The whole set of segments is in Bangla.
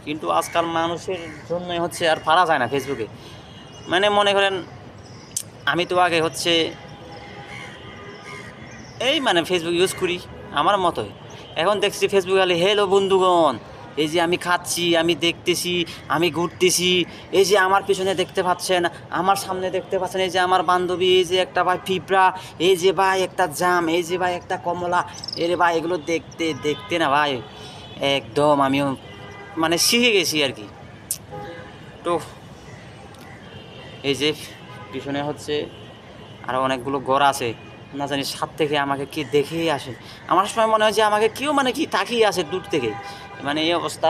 কিন্তু আজকাল মানুষের জন্যই হচ্ছে আর পারা যায় না ফেসবুকে। মানে মনে করেন আমি তো আগে হচ্ছে এই মানে ফেসবুক ইউজ করি আমার মতোই। এখন দেখছি ফেসবুক খালি হ্যালো বন্ধুগণ, এই যে আমি খাচ্ছি, আমি দেখতেছি, আমি ঘুরতেছি, এই যে আমার পিছনে দেখতে পাচ্ছেন, আমার সামনে দেখতে পাচ্ছেন, এই যে আমার বান্ধবী, এই যে একটা ভাই পিঁপড়া, এই যে ভাই একটা জাম, এই যে ভাই একটা কমলা, এরে ভাই এগুলো দেখতে দেখতে না ভাই একদম আমিও মানে শিখে গেছি আর কি। তো এই যে পিছনে হচ্ছে আরও অনেকগুলো ঘর আছে, না জানি সাত থেকে আমাকে কি দেখেই আসে। আমার সময় মনে হয় যে আমাকে কেউ মানে কি তাকিয়ে আসে দূর থেকে, মানে এই অবস্থা।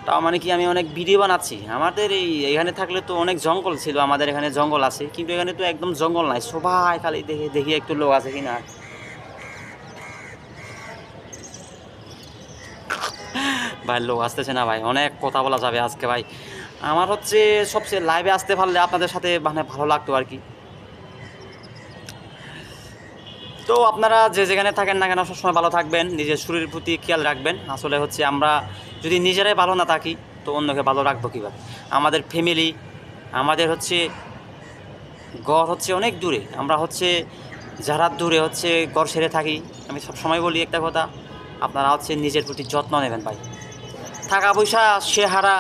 তাও মানে কি আমি অনেক ভিডিও বানাচ্ছি। আমাদের এখানে থাকলে তো অনেক জঙ্গল ছিল, আমাদের এখানে জঙ্গল আছে, কিন্তু এখানে তো একদম জঙ্গল নাই, সবাই খালি দেখে দেখি একটু লোক আছে কিনা। ভাই লোক আসতেছে না ভাই, অনেক কথা বলা যাবে আজকে ভাই। আমার হচ্ছে সবচেয়ে লাইভে আসতে পারলে আপনাদের সাথে মানে ভালো লাগতো আর কি। তো আপনারা যে যেখানে থাকেন না কেন সবসময় ভালো থাকবেন, নিজের শরীরের প্রতি খেয়াল রাখবেন। আসলে হচ্ছে আমরা যদি নিজেরাই ভালো না থাকি তো অন্যকে ভালো রাখবো কীভাবে? আমাদের ফ্যামিলি, আমাদের হচ্ছে ঘর হচ্ছে অনেক দূরে, আমরা হচ্ছে যারা দূরে হচ্ছে ঘর ছেড়ে থাকি, আমি সব সময় বলি একটা কথা, আপনারা হচ্ছে নিজের প্রতি যত্ন নেবেন ভাই। টাকা পয়সা শেহারা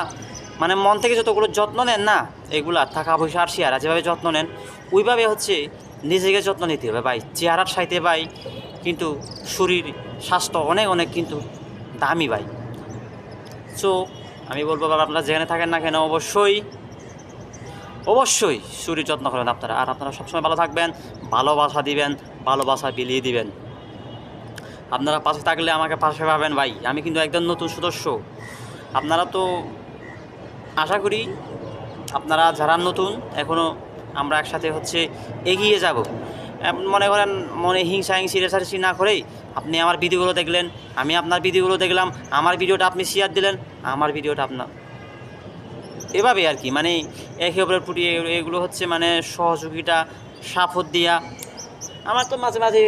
মানে মন থেকে যতগুলো যত্ন নেন না, এগুলা টাকা পয়সা আর শেহারা যেভাবে যত্ন নেন ওইভাবে হচ্ছে নিজেকে যত্ন নিতে হবে ভাই। চেহারার সাইতে ভাই কিন্তু শরীর স্বাস্থ্য অনেক অনেক কিন্তু দামি ভাই। সো আমি বলবো বাবা, আপনারা যেখানে থাকেন না কেন অবশ্যই অবশ্যই শরীর যত্ন করেন আপনারা। আর আপনারা সবসময় ভালো থাকবেন, ভালোবাসা দিবেন, ভালোবাসা বিলিয়ে দিবেন। আপনারা পাশে থাকলে আমাকে পাশে পাবেন ভাই, আমি কিন্তু একদম নতুন সদস্য। আপনারা তো আশা করি আপনারা যারা নতুন এখনও আমরা একসাথে হচ্ছে এগিয়ে যাব। মনে করেন মনে হিংসা হিংসি রেসারেসি না করেই আপনি আমার ভিডিওগুলো দেখলেন, আমি আপনার ভিডিওগুলো দেখলাম, আমার ভিডিওটা আপনি শেয়ার দিলেন, আমার ভিডিওটা আপনার, এভাবে আর কি। মানে একে অপরের প্রতি এগুলো হচ্ছে মানে সহযোগিতা সাপোর্ট দিয়া। আমার তো মাঝে মাঝে